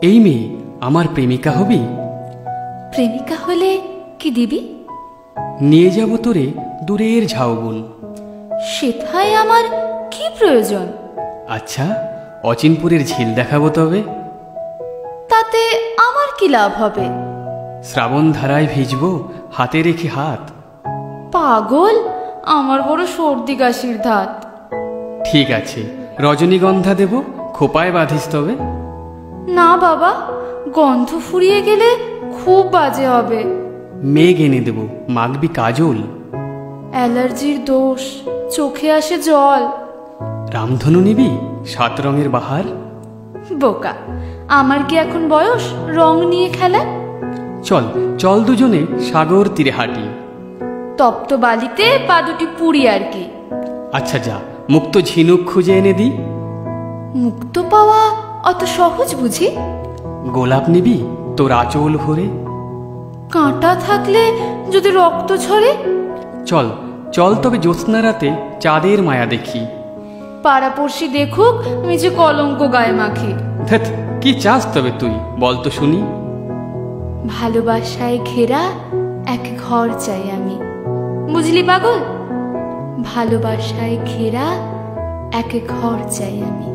এই মেয়ে আমার প্রেমিকা হবি? প্রেমিকা হলে কি দিবি? নিয়ে যাব তোরে দূরের ঝাউবন। সেথায় আমার কি প্রয়োজন? আচ্ছা, অচিনপুরের ঝিল দেখাবো তবে। তাতে আমার কি লাভ হবে? শ্রাবণ ধারায় ভিজবো হাতে রেখে হাত। পাগল, আমার বড় সর্দি কাশির ধাত। ঠিক আছে, রজনীগন্ধা দেব, খোপায় বাঁধিস তবে। না বাবা, গন্ধ ফুরিয়ে গেলে খুব বাজে হবে। মেঘ এনে দেব, মাখবি কাজল। অ্যালার্জির দোষ, চোখে আসে জল। রামধনু নিবি 7 রঙের বাহার। বোকা, আমার কি এখন বয়স রং নিয়ে খেলা? চল চল দুজনে সাগর তীরে হাঁটি। তপ্ত বালিতে পা দুটি পুড়ি আর কি। আচ্ছা যা, মুক্ত ঝিনুক খুঁজে এনে দিই। মুক্ত পাওয়া অত সহজ বুঝি? গোলাপ নিবি তোর আঁচল ভরে। কাঁটা থাকলে যদি রক্ত ঝরে? চল চল তবে জ্যোৎস্না রাতে চাঁদের মায়া দেখি। পাড়াপড়শি দেখুক আমি যে কলঙ্ক গায়ে মাখি। ধ্যাৎ, কি চাস তবে তুই বল তো শুনি। ভালোবাসায় ঘেরা এক ঘর চাই আমি, বুঝলি পাগল? ভালোবাসায় ঘেরা এক ঘর চাই আমি।